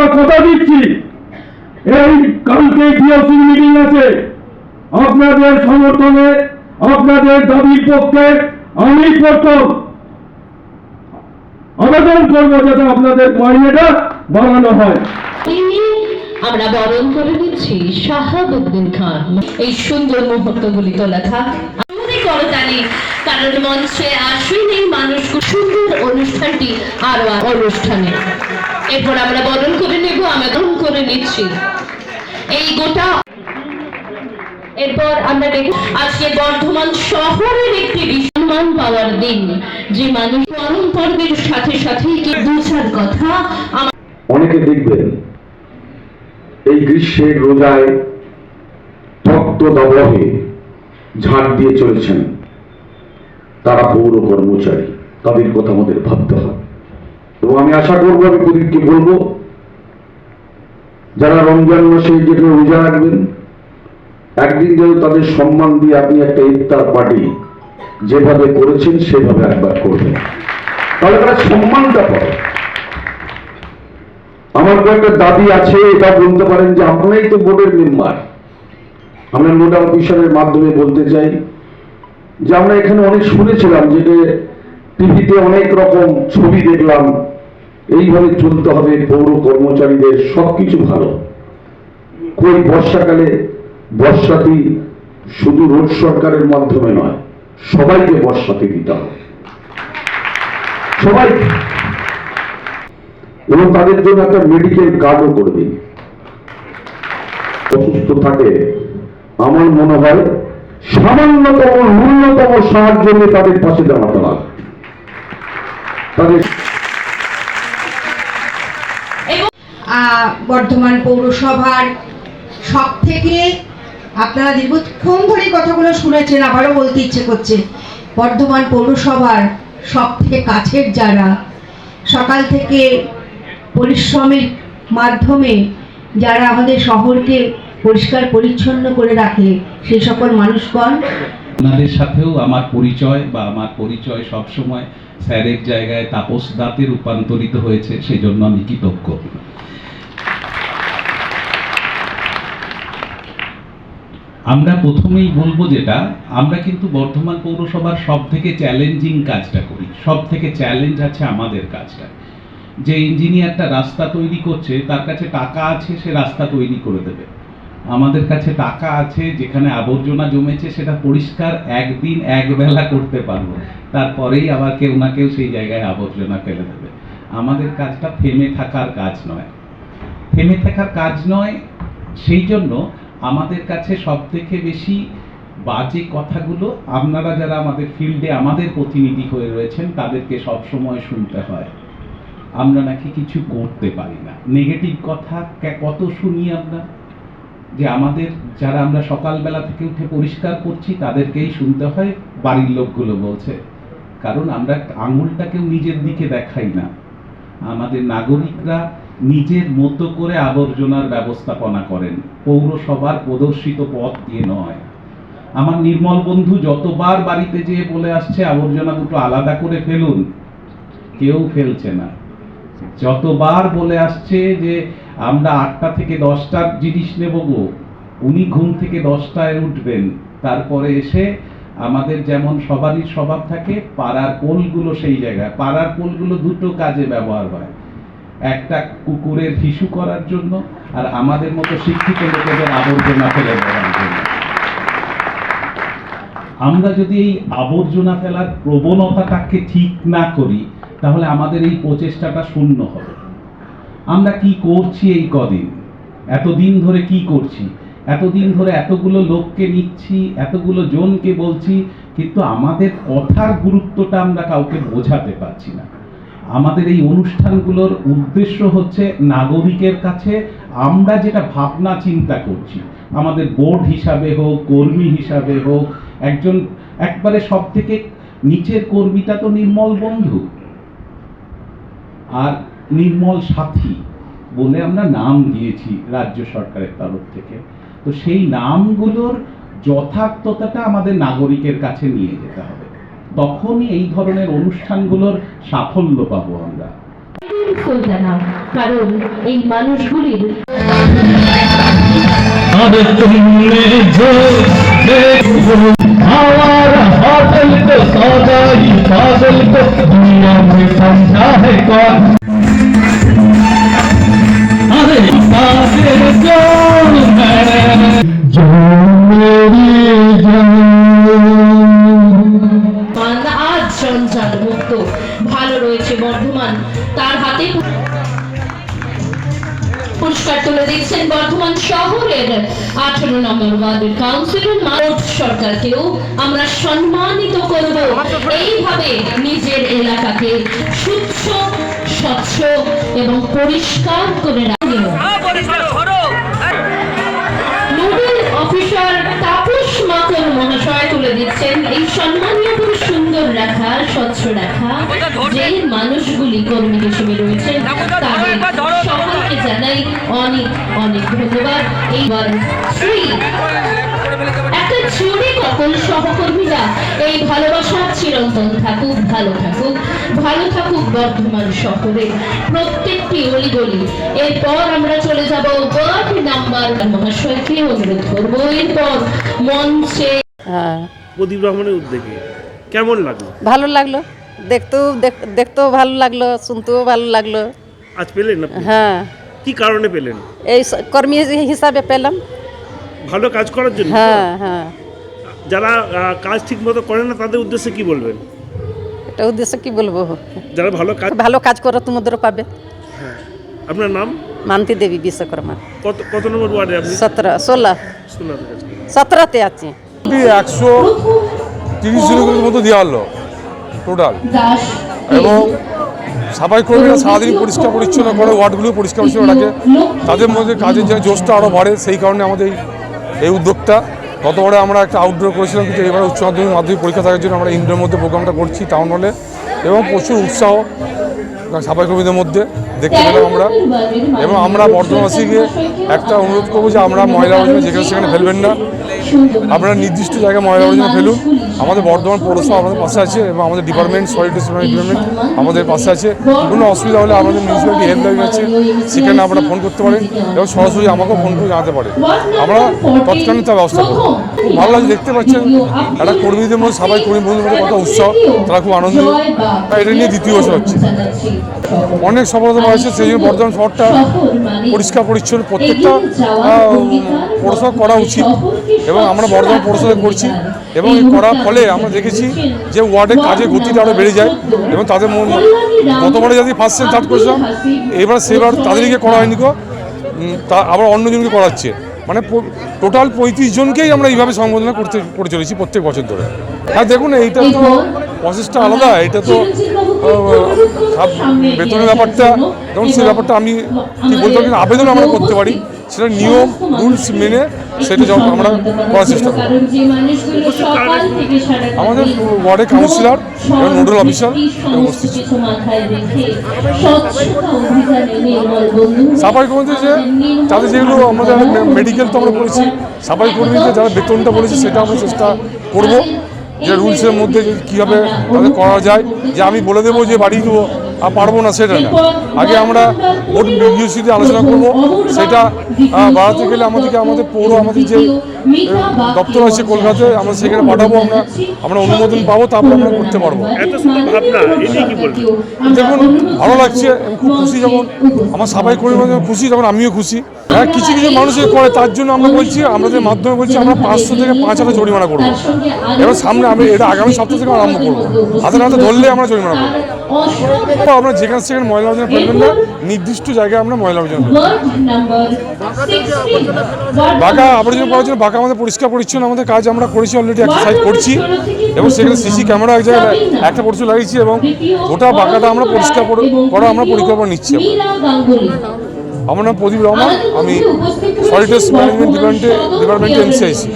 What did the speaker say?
আমরা কথা দিচ্ছি এই কালকে টিএসসি মিটিং আছে, আপনাদের সমর্থনে আপনাদের দাবির পক্ষে আমি প্রথম আবেদন করবো যাতে আপনাদের মাইনেটা বাড়ানো হয়। আমরা বরণ করে নিচ্ছি শাহাবুদ্দিন খান। এই সুন্দর মুহূর্তগুলি তোলা থাক আমাদের করতালি, কারণ মঞ্চে আসেন এই মানুষ সুন্দর অনুষ্ঠানটি আরো অনুষ্ঠানে। এরপর আমরা বরণ করে নেব, আবেদন করে নিচ্ছি এই গোটা। এরপর আমরা দেখি আজকে বর্ধমান শহরের একটি সম্মান পাওয়ার দিন, যে মানুষ পরম পর্বের সাথে সাথেই কি বুঝার কথা। অনেকে দেখবেন এই গ্রীষ্মের রোজায় তপ্ত দাবহে ঝাঁট দিয়ে চলেছেন, তারা পৌর কর্মচারী, তাদের কথা আমাদের ভাবতে হবে। এবং আমি আশা করবো, আমি প্রদীপকে বলবো, যারা রমজান মাসে যেখানে রোজা রাখবেন, একদিন যেন তাদের সম্মান দিয়ে আপনি একটা ইফতার পার্টি যেভাবে করেছেন সেভাবে একবার করবেন, তাহলে তারা সম্মানটা পাবে। আমার কয়েকটা দাবি আছে, এটা বলতে পারেন যে আপনারাই তো বোর্ডের মেম্বার। আমরা নোডাল অফিসারের মাধ্যমে বলতে চাই যে আমরা এখানে অনেক শুনেছিলাম, যেটা টিভিতে অনেক রকম ছবি দেখলাম, এইভাবে চলতে হবে পৌর কর্মচারীদের, সবকিছু ভালো। কই বর্ষাকালে বর্ষাতি শুধু রোড সরকারের মাধ্যমে নয়, সবাইকে বর্ষাতি দিতে হবে, সবাইকে। এবং তাদের জন্য একটা মেডিকেল কার্ডও করে দিন। অসুস্থ থাকে, আমার মনে হয় সামান্যতম ন্যূনতম সাহায্য নিয়ে তাদের পাশে দাঁড়াতে হবে। তাদের বর্ধমান পৌরসভার সব থেকে আপনারা দীর্ঘক্ষণ ধরে কথাগুলো শুনেছেন, আবারও বলতে ইচ্ছে করছে, বর্ধমান পৌরসভার সব থেকে কাছের যারা সকাল থেকে পরিশ্রমের মাধ্যমে যারা আমাদের শহরকে পরিষ্কার পরিচ্ছন্ন করে রাখে, সেই সকল মানুষগণ। ওনাদের সাথেও আমার পরিচয় সবসময় স্যারের জায়গায় তাপস দাতে রূপান্তরিত হয়েছে, সেই জন্য আমি কৃতজ্ঞ। আমরা প্রথমেই বলবো, যেটা আমরা কিন্তু বর্ধমান পৌরসভার সব থেকে চ্যালেঞ্জিং কাজটা করি, সব থেকে চ্যালেঞ্জ আছে আমাদের কাজটা। যে ইঞ্জিনিয়ারটা রাস্তা তৈরি করছে, তার কাছে টাকা আছে, সে রাস্তা তৈরি করে দেবে। আমাদের কাছে টাকা আছে, যেখানে আবর্জনা জমেছে সেটা পরিষ্কার একদিন একবেলা করতে পারবো, তারপরেই আবার কেউ না কেউ সেই জায়গায় আবর্জনা ফেলে দেবে। আমাদের কাজটা থেমে থাকার কাজ নয়, সেই জন্য আমাদের কাছে সব থেকে বেশি বাজে কথাগুলো আপনারা যারা আমাদের ফিল্ডে আমাদের প্রতিনিধি হয়ে রয়েছেন তাদেরকে সব সময় শুনতে হয়। আমরা নাকি কিছু করতে পারি না, নেগেটিভ কথা কত শুনি আমরা, যে আমাদের যারা আমরা সকালবেলা থেকে উঠে পরিষ্কার করছি তাদেরকেই শুনতে হয়, বাড়ির লোকগুলো বলছে। কারণ আমরা আঙুলটাকেও নিজের দিকে দেখাই না। আমাদের নাগরিকরা নিজের মতো করে আবর্জনার ব্যবস্থাপনা করেন, পৌরসভার প্রদর্শিত পথ দিয়ে নয়। আমার নির্মল বন্ধু যতবার বাড়িতে যেয়ে বলে আসছে আবর্জনা দুটো আলাদা করে ফেলুন, কেউ ফেলছে না। যতবার বলে আসছে যে আমরা 8টা থেকে 10টার জিনিস নেব গো, উনি ঘুম থেকে 10টায় উঠবেন, তারপরে এসে আমাদের যেমন সবারই স্বভাব থাকে, পাড়ার পোলগুলো সেই জায়গায়, পাড়ার পোলগুলো দুটো কাজে ব্যবহার হয়, একটা কুকুরের হিসু করার জন্য, আর আমাদের মতো শিক্ষিত লোকেদের আবর্জনা ফেলে দেওয়ার জন্য। আমরা যদি এই আবর্জনা ফেলার প্রবণতাটাকে ঠিক না করি, তাহলে আমাদের এই প্রচেষ্টাটা শূন্য হবে। আমরা কি করছি এই কদিন, এতদিন ধরে কি করছি, এতদিন ধরে এতগুলো লোককে নিচ্ছি, এতগুলো জনকে বলছি, কিন্তু আমাদের কথার গুরুত্বটা আমরা কাউকে বোঝাতে পারছি না। আমাদের এই অনুষ্ঠানগুলোর উদ্দেশ্য হচ্ছে নাগরিকের কাছে আমরা যেটা ভাবনা চিন্তা করছি, আমাদের বোর্ড হিসাবে হোক, কর্মী হিসাবে হোক, একবারে সব থেকে নিচের কর্মীটা তো নির্মল বন্ধু আর নির্মল সাথী বলে আমরা নাম দিয়েছি রাজ্য সরকারের তরফ থেকে। তো সেই নামগুলোর যথার্থতাটা আমাদের নাগরিকের কাছে নিয়ে যেতে হবে, তখনই এই ধরনের অনুষ্ঠানগুলোর সাফল্য পাবো আমরা। সুলতানা, কারণ এই মানুষগুলির अरे तुमने जो देखो हमारा बादल को सौदाई बादल को दुनिया में समझा है कौन। अरे बादल जो मेरी जान আজ জঞ্জাল মুক্ত ভালো রয়েছে বর্ধমান, তার হাতে পুরস্কার তুলে দিচ্ছেন বর্ধমান শহরের 18 নম্বর ওয়ার্ডের কাউন্সিলর মানব সরকারকেও আমরা সম্মানিত করব। এইভাবে নিজের এলাকাকে স্বচ্ছ, স্বচ্ছ এবং পরিষ্কার করে রাখবেন। নোডাল অফিসার তাপস মাকর মহাশয় তুলে দিচ্ছেন এই সম্মানীয় করে সুন্দর রাখা, স্বচ্ছ রাখা যে মানুষগুলি কর্মী হিসেবে রয়েছেন তাদের সকলকে জানাই অনেক অনেক ধন্যবাদ। এইবার শ্রী একটা জোরে সকল সহকর্মীরা এই ভালোবাসা চিরন্তন থাকুক, ভালো থাকুক, ভালো থাকুক বর্ধমান শহরে প্রত্যেকটি অলিগলি। এরপর আমরা চলে যাব ওয়ার্ড নাম্বার মহাশয়কে অনুরোধ করবো। এরপর মঞ্চে প্রদীপ রহমানের উদ্যোগে কেমন লাগলো? ভালো লাগলো, দেখতেও ভালো লাগলো, শুনতেও ভালো লাগলো। আজ পেলেন আপনি? হ্যাঁ। কি কারণে পেলেন? এই কর্মী হিসাবে পেলাম। ভালো কাজ করার জন্য? হ্যাঁ হ্যাঁ। যারা কাজ ঠিক মতো করে না তাদের উদ্দেশ্যে কি বলবেন? এটা উদ্দেশ্য কি বলবো, যারা ভালো কাজ করো তোমাদেরও পাবে। হ্যাঁ। আপনার নাম? মানতি দেবী বিশ্বকর্মা। কত নম্বর ওয়ার্ডে আপনি? 17তে আছি। 130 জনের মতো দেওয়া হলো টোটাল, এবং সাফাই কর্মীরা সারাদিন পরিষ্কার পরিচ্ছন্ন করে, ওয়ার্ডগুলো পরিষ্কার পরিচ্ছন্ন রাখে, তাদের মধ্যে কাজের যে জোশটা আরও বাড়ে, সেই কারণে আমাদের এই উদ্যোগটা। গতবারে আমরা একটা আউটডোর করেছিলাম, কিন্তু এবারে উচ্চ মাধ্যমিক পরীক্ষা থাকার জন্য আমরা ইনডোর মধ্যে প্রোগ্রামটা করছি টাউন হলে, এবং প্রচুর উৎসাহ সাফাই কর্মীদের মধ্যে দেখতে পেলাম আমরা। এবং আমরা বর্ধমানবাসীকে একটা অনুরোধ করবো যে আমরা ময়লা আবর্জনা যেখানে সেখানে ফেলবেন না, আপনারা নির্দিষ্ট জায়গায় ময়লা আবর্জনা ফেলুন। আমাদের বর্ধমান পৌরসভা আমাদের পাশে আছে, এবং আমাদের ডিপার্টমেন্ট সলিডারিটি ডিপার্টমেন্ট আমাদের পাশে আছে। কোনো অসুবিধা হলে আমাদের মিউনিসিপ্যালিটি হেল্পলাইন আছে, সেখানে আপনারা ফোন করতে পারেন, এবং সরাসরি আমাকেও ফোন করে জানাতে পারেন, আমরা তৎক্ষণাৎ তার ব্যবস্থা করব। খুব ভালো লাগছে, দেখতে পাচ্ছেন একটা কর্মীদের মধ্যে সবাই কর্মী বন্ধুদের মধ্যে কত উৎসাহ, তারা খুব আনন্দিত। এটা নিয়ে দ্বিতীয় বছর হচ্ছে, অনেক সফলতা পাচ্ছে। সেই জন্য বর্ধমান শহরটা পরিষ্কার পরিচ্ছন্ন প্রত্যেকটা পৌরসভা করা উচিত, এবং আমরা বর্ধমান পৌরসভা করছি, এবং এই করার ফলে আমরা দেখেছি যে ওয়ার্ডের কাজের গতিটা আরও বেড়ে যায়, এবং তাদের গতবারে যদি ফার্স্ট সেকেন্ড থার্ড করেছিলাম, সেবার তাদেরকে করা হয়নি, তা আবার অন্যজনকে করাচ্ছে, মানে টোটাল 35 জনকেই আমরা এইভাবে সম্বোধনা করে চলেছি প্রত্যেক বছর ধরে। হ্যাঁ দেখুন, এইটা তো প্রসেসটা আলাদা, এটা তো বেতনের ব্যাপারটা, যেমন সেই ব্যাপারটা আমি কি বলতে পারি, আবেদন আমরা করতে পারি, সেটা নিয়ম রুলস মেনে সেটা যখন আমরা করার চেষ্টা করি। আমাদের ওয়ার্ডের কাউন্সিলর এবং নোডাল অফিসার উপস্থিত ছিল। সাফাই কর্মীদের যে তাদের যেগুলো আমাদের মেডিকেল তো আমরা করেছি, সাফাই কর্মীদের যারা বেতনটা বলেছি সেটা আমরা চেষ্টা করব, যে রুলসের মধ্যে কীভাবে তাদের করা যায়। যে আমি বলে দেবো যে বাড়ি দেবো আর পারবো না, সেটা না। আগে আমরা বোর্ড বিবিসিতে আলোচনা করব, সেটা বাড়াতে গেলে আমাদের পৌর আমাদের যে দপ্তর আছে কলকাতায়, আমরা সেখানে পাঠাবো, আমরা অনুমোদন পাবো, তারপর আমরা করতে পারবো। দেখুন, ভালো লাগছে, আমি খুব খুশি, যখন আমার সবাই করে খুশি, তখন আমিও খুশি। হ্যাঁ, কিছু কিছু মানুষের করে, তার জন্য আমরা বলছি, আমাদের মাধ্যমে বলছি আমরা 500 থেকে 5,000 জরিমানা করবো। এবার সামনে আমি এটা আগামী সপ্তাহ থেকে আরম্ভ করবো, হাতে হাতে ধরলে আমরা জরিমানা করবো। আমরা যেখানে সেখানে ময়লা আবর্জনা ফেলবেন না, নির্দিষ্ট জায়গায় আমরা ময়লা আবর্জনা ফেলবো। বাঁকা আবর্জনা করার জন্য বাঁকা আমাদের পরিষ্কার পরিচ্ছন্ন আমাদের কাজ আমরা করেছি, অলরেডি এক্সারসাইজ করছি, এবং সেখানে সিসি ক্যামেরা এক জায়গায় একটা পরিচয় লাগিয়েছি, এবং গোটা বাঁকাটা আমরা পরিষ্কার করা আমরা পরিকল্পনা নিচ্ছি। আমার নাম প্রদীপ রহমান, আমি সলিডারিটি ম্যানেজমেন্ট ডিপার্টমেন্টে এনসিআইসি।